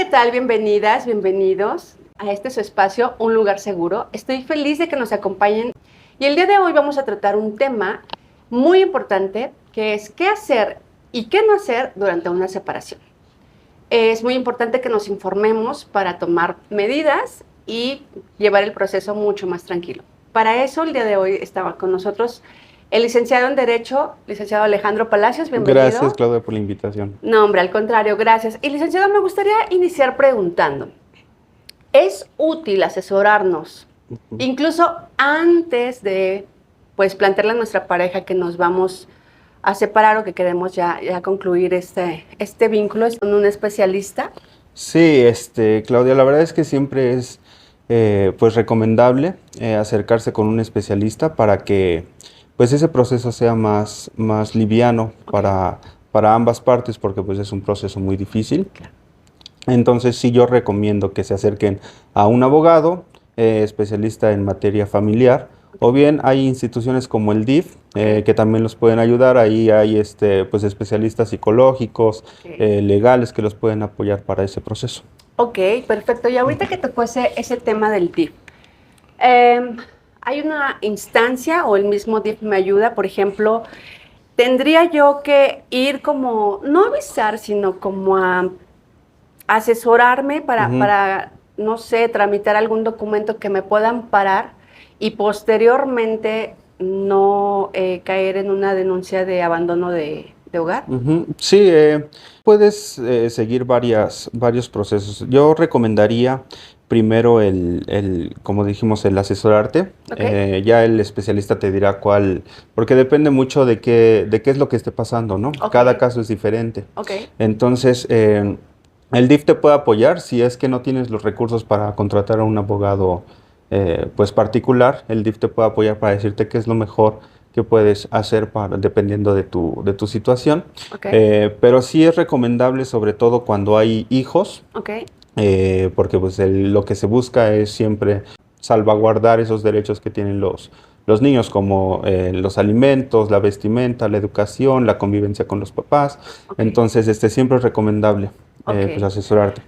¿qué tal? Bienvenidas, bienvenidos a este su espacio, Un Lugar Seguro. Estoy feliz de que nos acompañen y el día de hoy vamos a tratar un tema muy importante que es qué hacer y qué no hacer durante una separación. Es muy importante que nos informemos para tomar medidas y llevar el proceso mucho más tranquilo. Para eso, el día de hoy estaba con nosotros el licenciado en Derecho, licenciado Alejandro Palacios, bienvenido. Gracias, Claudia, por la invitación. No, hombre, al contrario, gracias. Y licenciado, me gustaría iniciar preguntando, ¿es útil asesorarnos, incluso antes de, pues, plantearle a nuestra pareja que nos vamos a separar o que queremos ya concluir este vínculo con un especialista? Sí, Claudia, la verdad es que siempre es pues recomendable acercarse con un especialista para que pues ese proceso sea más liviano para ambas partes, porque pues es un proceso muy difícil. Entonces sí, yo recomiendo que se acerquen a un abogado especialista en materia familiar, o bien hay instituciones como el DIF que también los pueden ayudar. Ahí hay pues especialistas psicológicos, legales, que los pueden apoyar para ese proceso. Ok, perfecto. Y ahorita que tocó ese tema del DIF, ¿hay una instancia o el mismo DIF me ayuda? Por ejemplo, ¿tendría yo que ir como, no avisar, sino como a asesorarme para, no sé, tramitar algún documento que me pueda amparar y posteriormente no caer en una denuncia de abandono de hogar? Sí, puedes seguir varios procesos. Yo recomendaría primero como dijimos, el asesorarte. Okay. Ya el especialista te dirá cuál, porque depende mucho de qué es lo que esté pasando, ¿no? Okay. Cada caso es diferente. Okay. Entonces, el DIF te puede apoyar si es que no tienes los recursos para contratar a un abogado pues particular. El DIF te puede apoyar para decirte qué es lo mejor que puedes hacer dependiendo de tu situación. Okay. Pero sí es recomendable, sobre todo cuando hay hijos, Okay. porque pues lo que se busca es siempre salvaguardar esos derechos que tienen los niños, como los alimentos, la vestimenta, la educación, la convivencia con los papás. Okay. Entonces, siempre es recomendable pues asesorarte.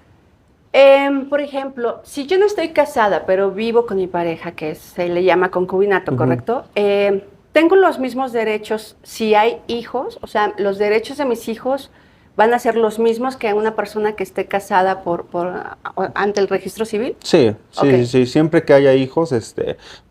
Por ejemplo, si yo no estoy casada, pero vivo con mi pareja, que se le llama concubinato, ¿correcto? ¿Tengo los mismos derechos si hay hijos? O sea, ¿los derechos de mis hijos van a ser los mismos que una persona que esté casada ante el registro civil? Sí, Okay. sí, siempre que haya hijos,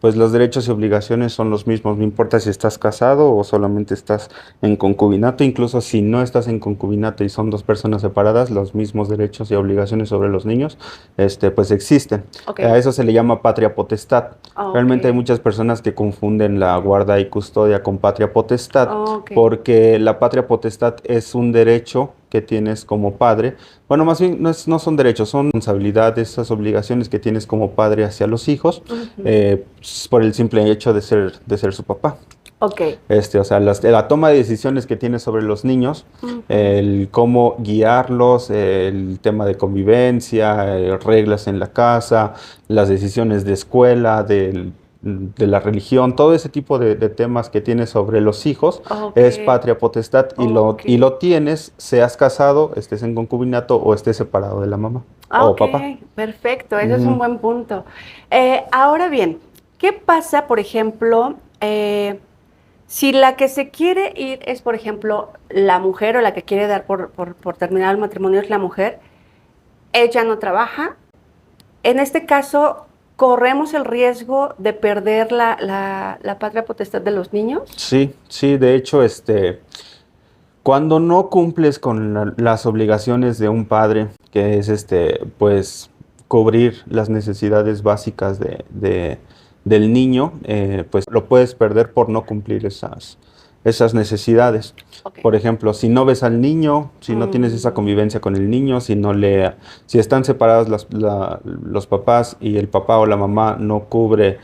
pues los derechos y obligaciones son los mismos, no importa si estás casado o solamente estás en concubinato. Incluso si no estás en concubinato y son dos personas separadas, los mismos derechos y obligaciones sobre los niños, pues existen. Okay. A eso se le llama patria potestad. Okay. Realmente hay muchas personas que confunden la guarda y custodia con patria potestad, porque la patria potestad es un derecho que tienes como padre. Bueno, más bien no son derechos, son responsabilidades, esas obligaciones que tienes como padre hacia los hijos, por el simple hecho de ser su papá. Okay. O sea, la toma de decisiones que tienes sobre los niños, el cómo guiarlos, el tema de convivencia, reglas en la casa, las decisiones de escuela, de la religión, todo ese tipo de temas que tienes sobre los hijos, es patria potestad, y lo tienes, seas casado, estés en concubinato o estés separado de la mamá o papá. Perfecto, eso es un buen punto. Ahora bien, ¿qué pasa, por ejemplo, si la que se quiere ir es, por ejemplo, la mujer, o la que quiere dar por terminar el matrimonio es la mujer, ella no trabaja? En este caso, ¿corremos el riesgo de perder la patria potestad de los niños? Sí, de hecho, cuando no cumples con las obligaciones de un padre, que es pues cubrir las necesidades básicas del niño, pues lo puedes perder por no cumplir esas necesidades. Okay. Por ejemplo, si no ves al niño, si no tienes esa convivencia con el niño, si están separados los papás y el papá o la mamá no cubre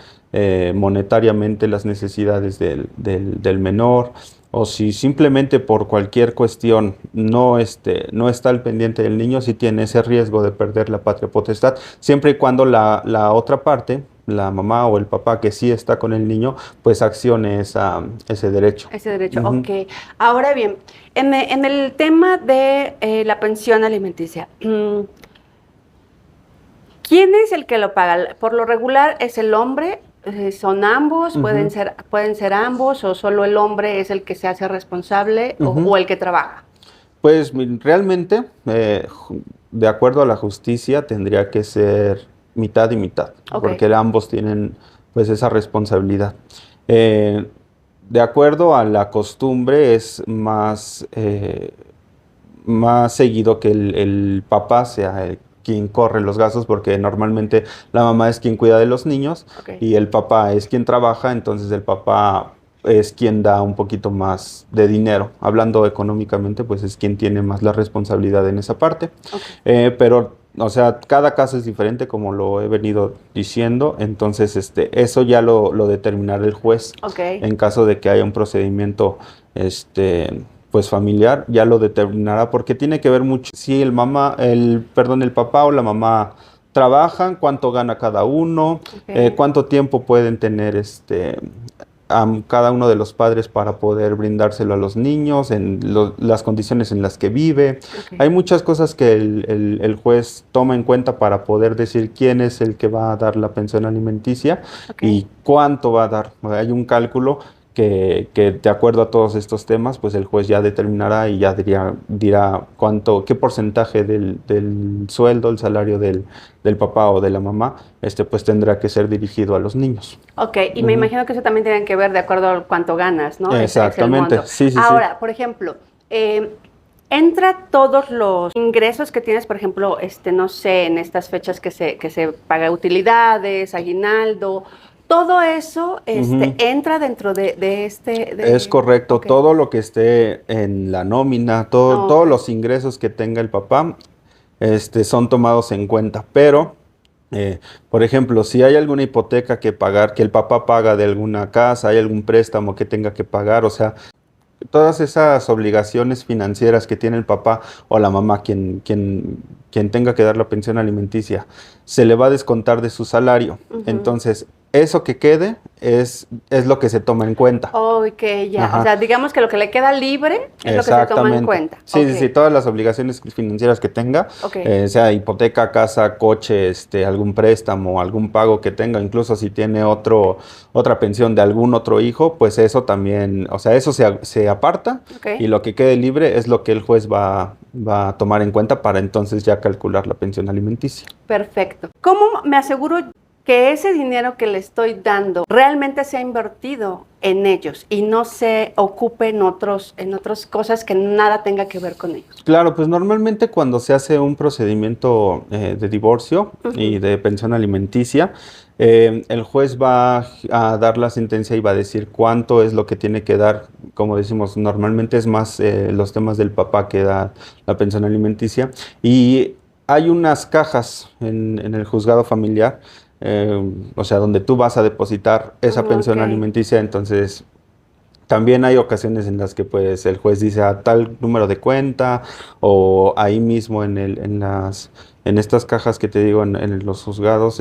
monetariamente las necesidades del menor, o si simplemente por cualquier cuestión no está al pendiente del niño, sí tiene ese riesgo de perder la patria potestad, siempre y cuando la otra parte, la mamá o el papá que sí está con el niño, pues accione ese derecho. Ese derecho, ok. Ahora bien, en el tema de la pensión alimenticia, ¿Quién es el que lo paga? Por lo regular es el hombre, son ambos, pueden ser ambos, o solo el hombre es el que se hace responsable o el que trabaja. Pues realmente, de acuerdo a la justicia, tendría que ser mitad y mitad, porque ambos tienen pues esa responsabilidad. De acuerdo a la costumbre, es más seguido que el papá sea quien corre los gastos, porque normalmente la mamá es quien cuida de los niños y el papá es quien trabaja, entonces el papá es quien da un poquito más de dinero. Hablando económicamente, pues es quien tiene más la responsabilidad en esa parte. Pero, o sea, cada caso es diferente, como lo he venido diciendo, entonces eso ya lo determinará el juez. En caso de que haya un procedimiento pues familiar, ya lo determinará, porque tiene que ver mucho si el papá o la mamá trabajan, cuánto gana cada uno, cuánto tiempo pueden tener a cada uno de los padres para poder brindárselo a los niños, en las condiciones en las que vive. Hay muchas cosas que el juez toma en cuenta para poder decir quién es el que va a dar la pensión alimenticia y cuánto va a dar. Hay un cálculo que de acuerdo a todos estos temas, pues el juez ya determinará y ya dirá qué porcentaje del sueldo, el salario del papá o de la mamá, pues tendrá que ser dirigido a los niños. Y me imagino que eso también tiene que ver de acuerdo a cuánto ganas, ¿no? Exactamente, sí. Ahora, por ejemplo, entra todos los ingresos que tienes, por ejemplo, no sé, en estas fechas que se paga utilidades, aguinaldo. Todo eso entra dentro de Es correcto, todo lo que esté en la nómina, todos los ingresos que tenga el papá son tomados en cuenta, pero, por ejemplo, si hay alguna hipoteca que pagar, que el papá paga de alguna casa, hay algún préstamo que tenga que pagar, o sea, todas esas obligaciones financieras que tiene el papá o la mamá, quien tenga que dar la pensión alimenticia, se le va a descontar de su salario. Entonces, eso que quede es lo que se toma en cuenta. O sea, digamos que lo que le queda libre es lo que se toma en cuenta. Sí, todas las obligaciones financieras que tenga, sea hipoteca, casa, coche, algún préstamo, algún pago que tenga, incluso si tiene otra pensión de algún otro hijo, pues eso también, o sea, eso se aparta y lo que quede libre es lo que el juez va a tomar en cuenta para entonces ya calcular la pensión alimenticia. Perfecto. ¿Cómo me aseguro que ese dinero que le estoy dando realmente sea invertido en ellos y no se ocupe en otras cosas que nada tenga que ver con ellos? Claro, pues normalmente cuando se hace un procedimiento de divorcio y de pensión alimenticia, el juez va a dar la sentencia y va a decir cuánto es lo que tiene que dar. Como decimos, normalmente es más los temas del papá que da la pensión alimenticia, y hay unas cajas en el juzgado familiar, o sea, donde tú vas a depositar esa pensión alimenticia. Entonces, también hay ocasiones en las que pues el juez dice a tal número de cuenta, o ahí mismo en estas cajas que te digo en los juzgados,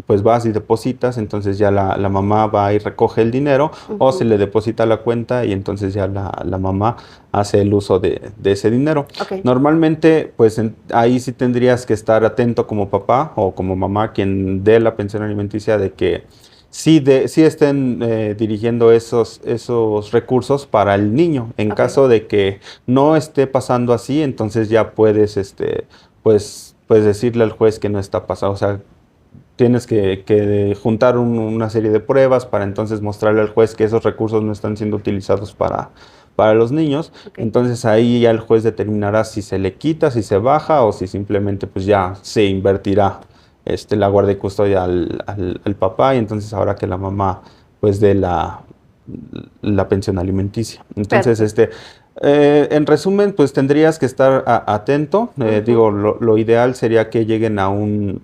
pues vas y depositas, entonces ya la mamá va y recoge el dinero, o se le deposita a la cuenta y entonces ya la mamá hace el uso de ese dinero. Normalmente, pues ahí sí tendrías que estar atento como papá o como mamá, quien dé la pensión alimenticia, de que sí estén dirigiendo esos recursos para el niño. En caso de que no esté pasando así, entonces ya puedes pues decirle al juez que no está pasando, o sea, tienes que juntar una serie de pruebas para entonces mostrarle al juez que esos recursos no están siendo utilizados para los niños. Entonces ahí ya el juez determinará si se le quita, si se baja, o si simplemente pues ya se invertirá la guardia y custodia al papá, y entonces ahora que la mamá pues dé la pensión alimenticia. Entonces en resumen, pues tendrías que estar atento. Digo, lo ideal sería que lleguen a un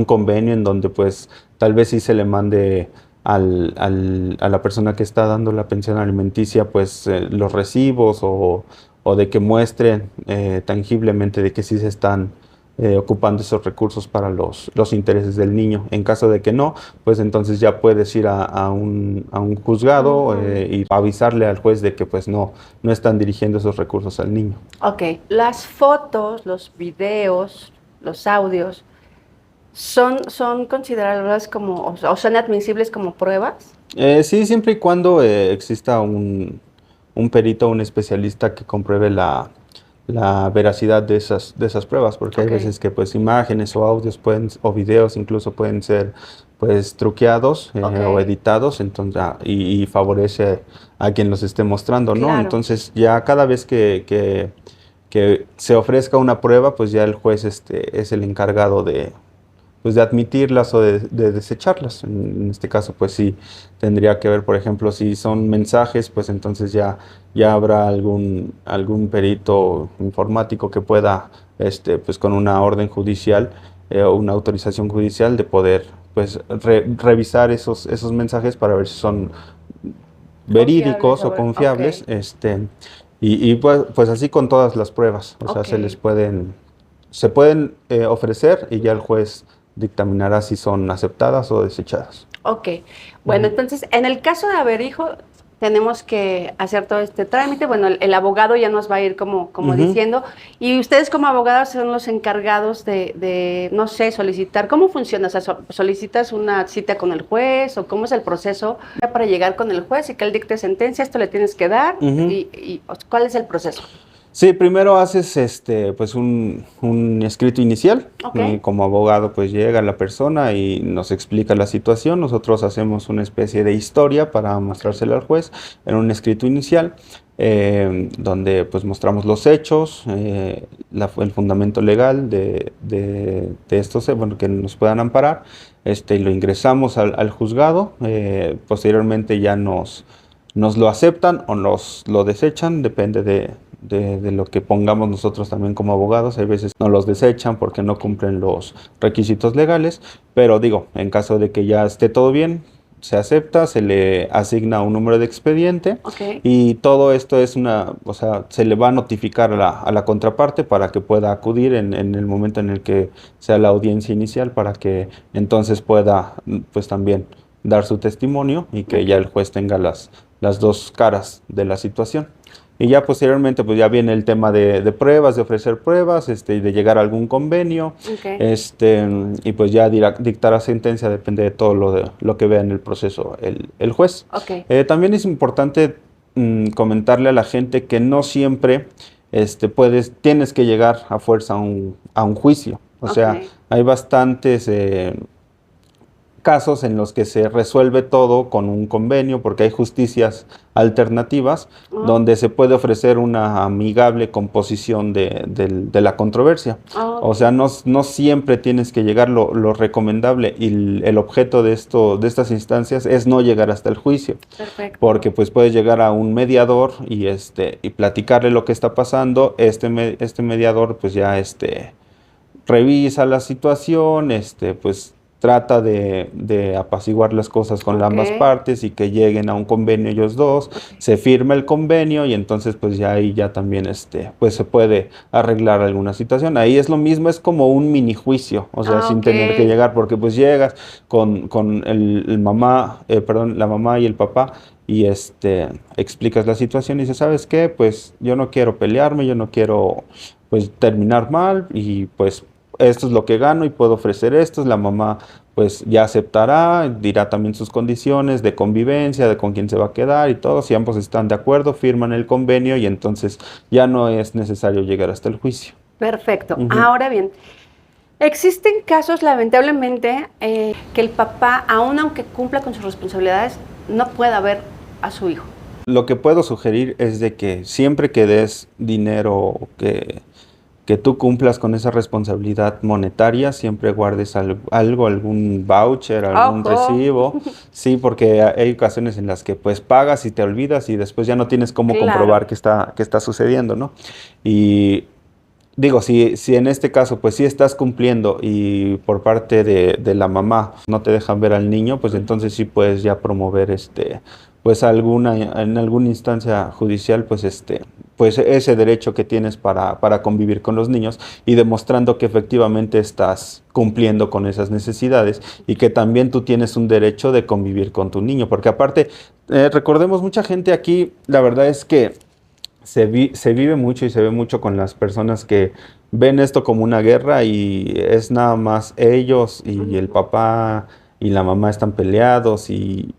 convenio en donde pues tal vez sí se le mande a la persona que está dando la pensión alimenticia pues los recibos, o de que muestren tangiblemente de que sí se están ocupando esos recursos para los intereses del niño. En caso de que no, pues entonces ya puedes ir a un juzgado y avisarle al juez de que pues no están dirigiendo esos recursos al niño. Las fotos, los videos, los audios, ¿Son consideradas como, o son admisibles como pruebas? Sí, siempre y cuando exista un perito, un especialista que compruebe la veracidad de esas pruebas, porque hay Ok, veces que pues imágenes o audios pueden, o videos incluso pueden ser pues truqueados ok, o editados, entonces, y favorece a quien los esté mostrando, ¿no? claro. Entonces ya cada vez que se ofrezca una prueba, pues ya el juez es el encargado pues de admitirlas o de desecharlas. En este caso, pues sí, tendría que ver, por ejemplo, si son mensajes, pues entonces ya habrá algún perito informático que pueda, pues con una orden judicial o una autorización judicial de poder, pues, revisar esos mensajes para ver si son Confiables, verídicos o ok, confiables, y pues así con todas las pruebas, o sea, ok. se pueden ofrecer y ya el juez dictaminará si son aceptadas o desechadas. Ok, bueno, Ujú. entonces en el caso de haber hijo, tenemos que hacer todo este trámite. Bueno, el abogado ya nos va a ir como Ujú. diciendo, y ustedes como abogados son los encargados no sé, solicitar. ¿Cómo funciona? O sea, ¿solicitas una cita con el juez o cómo es el proceso para llegar con el juez y que él dicte sentencia? ¿Esto le tienes que dar? Ujú. ¿Cuál es el proceso? Sí, primero haces pues un escrito inicial. Ok, Como abogado, pues llega la persona y nos explica la situación. Nosotros hacemos una especie de historia para mostrársela al juez en un escrito inicial, donde pues mostramos los hechos, el fundamento legal de estos, bueno, que nos puedan amparar. Y lo ingresamos al juzgado. Posteriormente ya nos lo aceptan o nos lo desechan, depende de lo que pongamos nosotros también como abogados. Hay veces no los desechan porque no cumplen los requisitos legales, pero digo, en caso de que ya esté todo bien, se acepta, se le asigna un número de expediente ok, y todo esto o sea, se le va a notificar a la contraparte para que pueda acudir en el momento en el que sea la audiencia inicial, para que entonces pueda pues también dar su testimonio y que ya ok, el juez tenga las dos caras de la situación. Y ya posteriormente, pues ya viene el tema de pruebas, de ofrecer pruebas, y de llegar a algún convenio, ok, y pues ya dictará sentencia, depende de todo lo que vea en el proceso el juez. ok, También es importante comentarle a la gente que no siempre, tienes que llegar a fuerza a un juicio. O ok. sea, hay bastantes casos en los que se resuelve todo con un convenio, porque hay justicias alternativas Oh, donde se puede ofrecer una amigable composición de la controversia. O ok, sea, no siempre tienes que llegar. Lo recomendable y el objeto de estas instancias es no llegar hasta el juicio, perfecto. porque pues puedes llegar a un mediador y platicarle lo que está pasando. Este mediador pues ya revisa la situación, pues trata de apaciguar las cosas con Ok, ambas partes y que lleguen a un convenio ellos dos. ok, Se firma el convenio y entonces pues ya ahí ya también pues se puede arreglar alguna situación. Ahí es lo mismo, es como un mini juicio, o sea, sin ok, tener que llegar, porque pues llegas con la mamá y el papá, y explicas la situación y dices, ¿sabes qué? Pues yo no quiero pelearme, yo no quiero pues terminar mal, y pues esto es lo que gano y puedo ofrecer esto. La mamá pues ya aceptará, dirá también sus condiciones de convivencia, de con quién se va a quedar y todo. Si ambos están de acuerdo, firman el convenio y entonces ya no es necesario llegar hasta el juicio. perfecto. Ujú. Ahora bien, existen casos, lamentablemente, que el papá, aun aunque cumpla con sus responsabilidades, no pueda ver a su hijo. Lo que puedo sugerir es de que siempre que des dinero, que tú cumplas con esa responsabilidad monetaria, siempre guardes algo, algún voucher, algún Ojo, recibo. Sí, porque hay ocasiones en las que pues pagas y te olvidas y después ya no tienes cómo comprobar claro, qué está sucediendo, ¿no? Y digo, si en este caso pues sí estás cumpliendo y por parte de la mamá no te dejan ver al niño, pues entonces sí puedes ya promover pues en alguna instancia judicial, pues ese derecho que tienes para convivir con los niños, y demostrando que efectivamente estás cumpliendo con esas necesidades y que también tú tienes un derecho de convivir con tu niño, porque aparte, recordemos, mucha gente aquí, la verdad es que se vive mucho y se ve mucho con las personas que ven esto como una guerra y es nada más ellos y el papá y la mamá están peleados y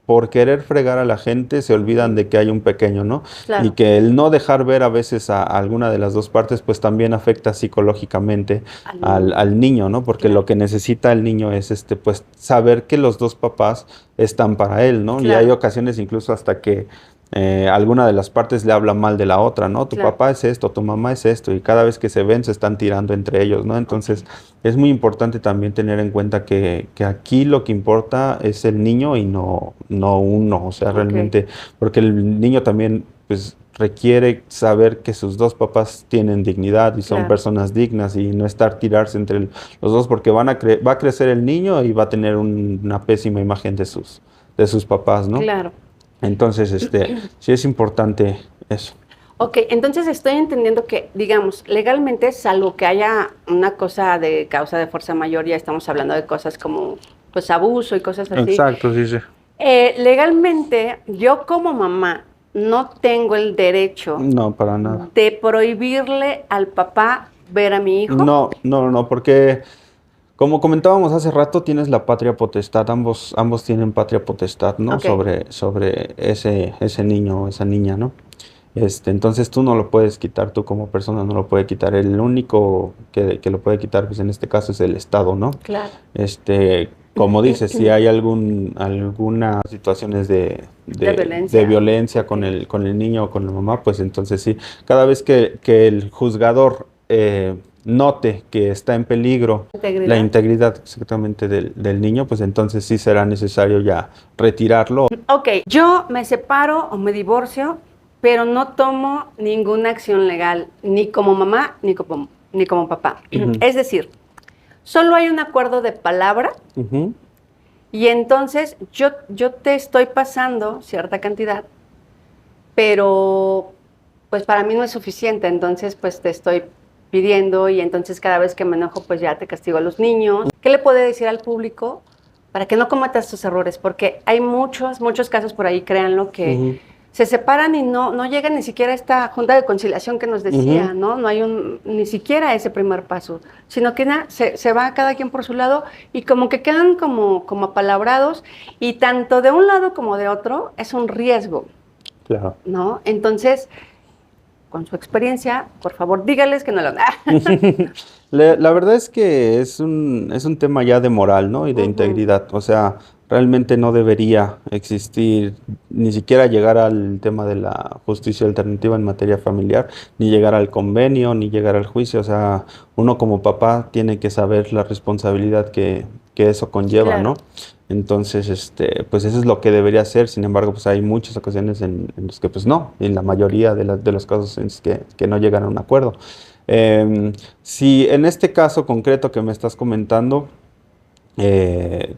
por querer fregar a la gente se olvidan de que hay un pequeño, ¿no? Y Claro, que el no dejar ver a veces a alguna de las dos partes, pues también afecta psicológicamente al niño, al niño, ¿no? Porque claro, lo que necesita el niño es pues saber que los dos papás están para él, ¿no? Y hay claro, ocasiones incluso hasta que alguna de las partes le habla mal de la otra, ¿no? Tu claro. papá es esto, tu mamá es esto, y cada vez que se ven se están tirando entre ellos, ¿no? Ok, Entonces es muy importante también tener en cuenta que aquí lo que importa es el niño y no uno, o sea, ok, realmente, porque el niño también, pues, requiere saber que sus dos papás tienen dignidad y son claro, personas dignas y no estar tirarse entre los dos porque va a crecer el niño y va a tener una pésima imagen de sus papás, ¿no? claro. Entonces, sí es importante eso. Ok, entonces estoy entendiendo que, digamos, legalmente, salvo que haya una cosa de causa de fuerza mayor, ya estamos hablando de cosas como, pues, abuso y cosas así. Exacto, sí, sí. Legalmente, yo como mamá no tengo el derecho No, para nada. de prohibirle al papá ver a mi hijo. No, porque como comentábamos hace rato, tienes la patria potestad, ambos tienen patria potestad, ¿no? Ok, Sobre ese niño o esa niña, ¿no? Entonces tú no lo puedes quitar, tú como persona no lo puedes quitar. El único que lo puede quitar, pues en este caso es el Estado, ¿no? claro. Como dices, si hay algunas situaciones De de violencia. violencia con el niño o con la mamá, pues entonces sí, cada vez que el juzgador note que está en peligro la Integridad. integridad exactamente del niño, pues entonces sí será necesario ya retirarlo. Ok, yo me separo o me divorcio, pero no tomo ninguna acción legal, ni como mamá, ni como papá. Ujú, Es decir, solo hay un acuerdo de palabra ujú, y entonces yo te estoy pasando cierta cantidad, pero pues para mí no es suficiente, entonces pues te estoy pidiendo y entonces cada vez que me enojo pues ya te castigo a los niños. ¿Qué le puede decir al público para que no cometa estos errores? Porque hay muchos casos por ahí, créanlo, que ujú, se separan y no llegan ni siquiera a esta junta de conciliación que nos ujú. decía, ¿no? No hay ni siquiera ese primer paso, sino que se va cada quien por su lado y como que quedan como apalabrados y tanto de un lado como de otro es un riesgo, Claro. ¿no? Entonces, con su experiencia, por favor, dígales que no lo... La verdad es que es un tema ya de moral, ¿no? Y de Ujú, integridad. O sea, realmente no debería existir, ni siquiera llegar al tema de la justicia alternativa en materia familiar, ni llegar al convenio, ni llegar al juicio. O sea, uno como papá tiene que saber la responsabilidad que eso conlleva, ¿no? claro, Entonces, pues eso es lo que debería hacer. Sin embargo, pues hay muchas ocasiones en las que pues no, en la mayoría de los casos en los que no llegan a un acuerdo. Si en este caso concreto que me estás comentando,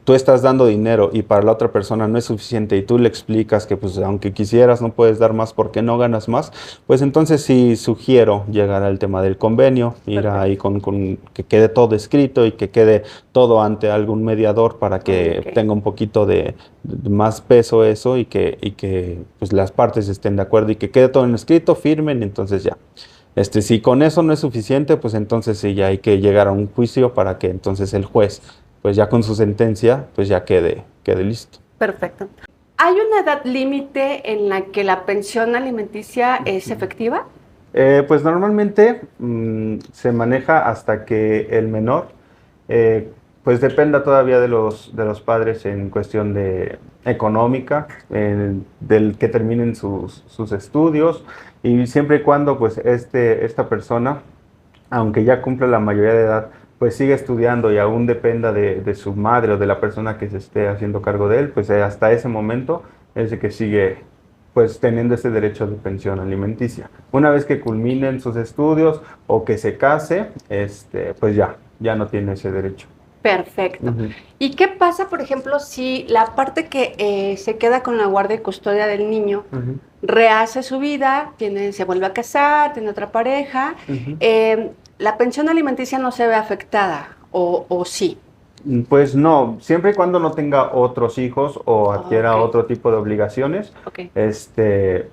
tú estás dando dinero y para la otra persona no es suficiente y tú le explicas que pues aunque quisieras no puedes dar más porque no ganas más, pues entonces sí sugiero llegar al tema del convenio, ir ahí perfecto. con que quede todo escrito y que quede todo ante algún mediador para que Ok, tenga un poquito de más peso eso y que pues las partes estén de acuerdo y que quede todo en escrito, firmen, entonces ya. Si con eso no es suficiente, pues entonces sí ya hay que llegar a un juicio para que entonces el juez pues ya con su sentencia, pues ya quede listo. perfecto. ¿Hay una edad límite en la que la pensión alimenticia es Ujú. efectiva? Pues normalmente se maneja hasta que el menor, eh, pues dependa todavía de los padres en cuestión de económica, del que terminen sus estudios y siempre y cuando pues esta persona aunque ya cumple la mayoría de edad, pues sigue estudiando y aún dependa de su madre o de la persona que se esté haciendo cargo de él, pues hasta ese momento es el que sigue pues teniendo ese derecho de pensión alimenticia. Una vez que culminen sus estudios o que se case, pues ya no tiene ese derecho. Perfecto. Ujú, ¿Y qué pasa, por ejemplo, si la parte que se queda con la guardia y custodia del niño ujú, rehace su vida, se vuelve a casar, tiene otra pareja, ujú. la pensión alimenticia no se ve afectada o sí? Pues no, siempre y cuando no tenga otros hijos o adquiera Ok. otro tipo de obligaciones, Ok.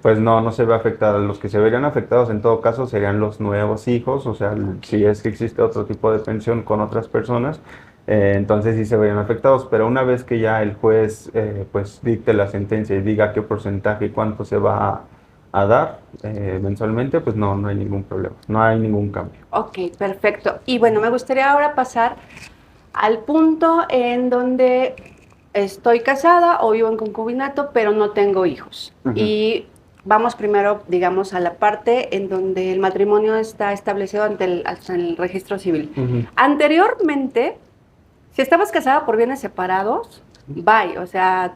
pues no se ve afectada. Los que se verían afectados en todo caso serían los nuevos hijos, o sea, si es que existe otro tipo de pensión con otras personas, entonces sí se verían afectados. Pero una vez que ya el juez pues dicte la sentencia y diga qué porcentaje y cuánto se va a dar mensualmente, pues no hay ningún problema, no hay ningún cambio. Ok, perfecto. Y bueno, me gustaría ahora pasar al punto en donde estoy casada o vivo en concubinato, pero no tengo hijos. Ujú. Y vamos primero, digamos, a la parte en donde el matrimonio está establecido ante el registro civil. Ujú. Anteriormente, si estabas casada por bienes separados, bye. O sea,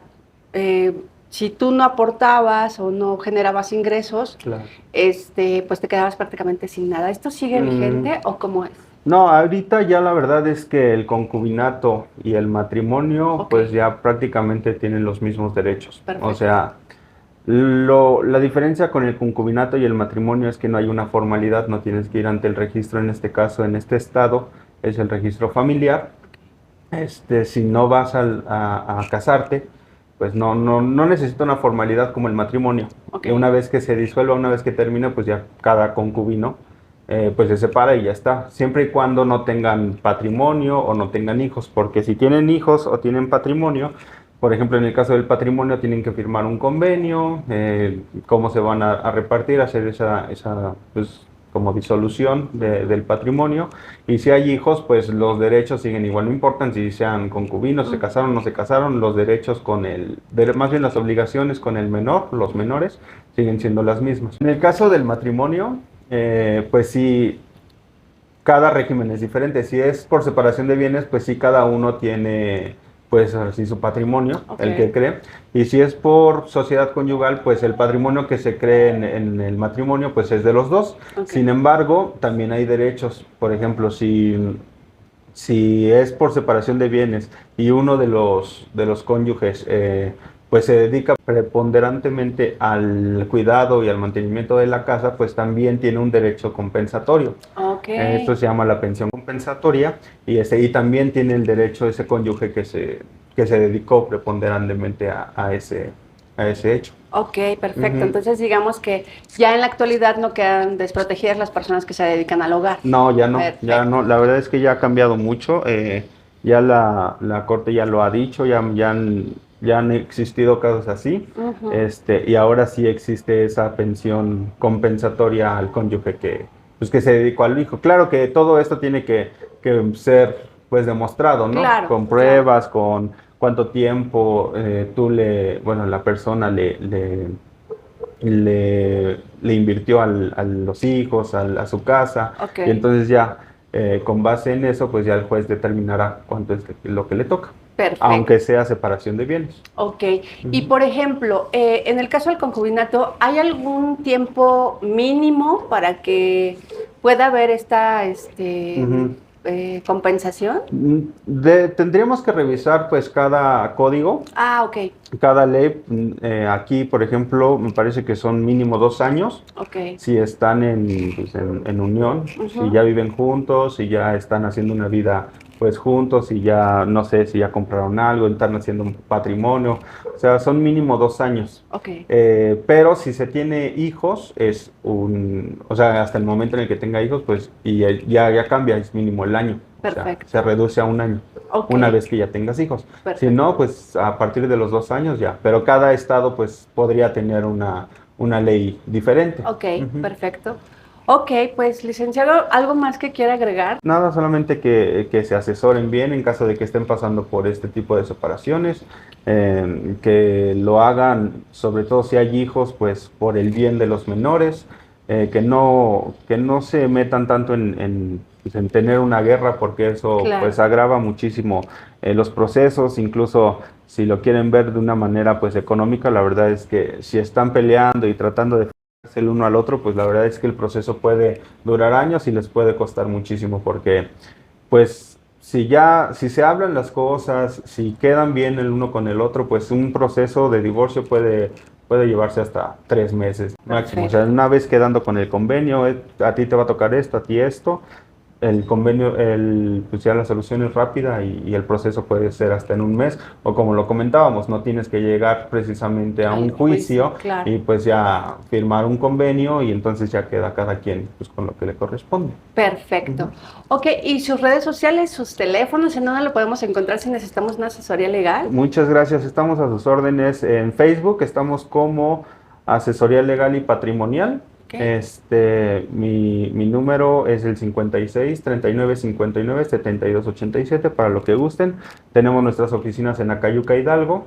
si tú no aportabas o no generabas ingresos, Claro. pues te quedabas prácticamente sin nada. ¿Esto sigue Mm. vigente o cómo es? No, ahorita ya la verdad es que el concubinato y el matrimonio Ok. pues ya prácticamente tienen los mismos derechos. Perfecto. O sea, la diferencia con el concubinato y el matrimonio es que no hay una formalidad, no tienes que ir ante el registro, en este caso, en este estado, es el registro familiar. Si no vas a casarte, pues no necesita una formalidad como el matrimonio. Ok. Y una vez que se disuelva, una vez que termine, pues ya cada concubino pues se separa y ya está. Siempre y cuando no tengan patrimonio o no tengan hijos, porque si tienen hijos o tienen patrimonio, por ejemplo, en el caso del patrimonio tienen que firmar un convenio, cómo se van a repartir, hacer esa pues, como disolución del patrimonio. Y si hay hijos, pues los derechos siguen igual, no importan si sean concubinos, se casaron o no se casaron, los derechos más bien las obligaciones con el menor, los menores, siguen siendo las mismas. En el caso del matrimonio, pues sí, cada régimen es diferente. Si es por separación de bienes, pues sí, cada uno tiene pues así su patrimonio, Ok. el que cree. Y si es por sociedad conyugal, pues el patrimonio que se cree en el matrimonio, pues es de los dos. Ok. Sin embargo, también hay derechos. Por ejemplo, si es por separación de bienes y uno de los cónyuges pues se dedica preponderantemente al cuidado y al mantenimiento de la casa, pues también tiene un derecho compensatorio. Ok. Esto se llama la pensión compensatoria y también tiene el derecho ese cónyuge que se dedicó preponderantemente a ese hecho. Ok, perfecto. Ujú. Entonces digamos que ya en la actualidad no quedan desprotegidas las personas que se dedican al hogar. No, ya no, Perfecto. la verdad es que ya ha cambiado mucho. Ya la Corte ya lo ha dicho, ya han existido casos así. Ujú. Y ahora sí existe esa pensión compensatoria al cónyuge pues, que se dedicó al hijo. Claro que todo esto tiene que ser pues demostrado, ¿no? Claro, Con claro. pruebas, con cuánto tiempo la persona le invirtió a los hijos, a su casa, Ok. y entonces ya con base en eso, pues ya el juez determinará cuánto es lo que le toca, Perfecto. aunque sea separación de bienes. Ok. Y por ejemplo, en el caso del concubinato, ¿hay algún tiempo mínimo para que pueda haber esta Ujú. compensación? Tendríamos que revisar pues cada código, Ah, ok. cada ley. Aquí, por ejemplo, me parece que son mínimo 2 años. Ok. Si están en unión, Ujú. si ya viven juntos, si ya están haciendo una vida pues juntos, si ya, no sé, si ya compraron algo, están haciendo un patrimonio, o sea, son mínimo 2 años. Ok. Pero si se tiene hijos, o sea, hasta el momento en el que tenga hijos, pues, y ya cambia, es mínimo el año. O sea, Perfecto. se reduce a un año, Ok. una vez que ya tengas hijos. Perfecto. Si no, pues a partir de los 2 años ya. Pero cada estado, pues, podría tener una ley diferente. Ok, Ujú. perfecto. Ok, pues licenciado, ¿algo más que quiera agregar? Nada, solamente que se asesoren bien en caso de que estén pasando por este tipo de separaciones, que lo hagan, sobre todo si hay hijos, pues por el bien de los menores, que no se metan tanto pues, en tener una guerra, porque eso Claro. pues agrava muchísimo los procesos. Incluso si lo quieren ver de una manera pues económica, la verdad es que si están peleando y tratando de el uno al otro, pues la verdad es que el proceso puede durar años y les puede costar muchísimo, porque pues si se hablan las cosas, si quedan bien el uno con el otro, pues un proceso de divorcio puede llevarse hasta 3 meses máximo. O sea, Perfecto. una vez quedando con el convenio, a ti te va a tocar esto, a ti esto, el convenio, pues ya la solución es rápida y el proceso puede ser hasta en un mes, o como lo comentábamos, no tienes que llegar precisamente a un juicio claro. y pues ya firmar un convenio y entonces ya queda cada quien pues con lo que le corresponde. Perfecto. Ok, ¿y sus redes sociales, sus teléfonos, en dónde lo podemos encontrar si necesitamos una asesoría legal? Muchas gracias, estamos a sus órdenes en Facebook, estamos como Asesoría Legal y Patrimonial. Okay. Mi número es el 56 39 59 72 87 para lo que gusten. Tenemos nuestras oficinas en Acayuca, Hidalgo.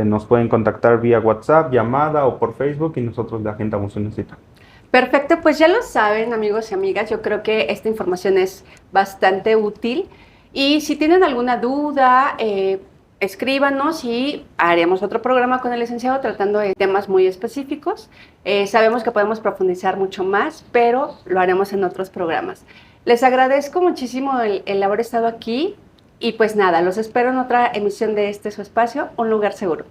Nos pueden contactar vía WhatsApp, llamada o por Facebook y nosotros le agendamos una cita. Perfecto, pues ya lo saben, amigos y amigas, yo creo que esta información es bastante útil y si tienen alguna duda, escríbanos y haremos otro programa con el licenciado tratando de temas muy específicos. Sabemos que podemos profundizar mucho más, pero lo haremos en otros programas. Les agradezco muchísimo el haber estado aquí y pues nada, los espero en otra emisión de su espacio, Un Lugar Seguro.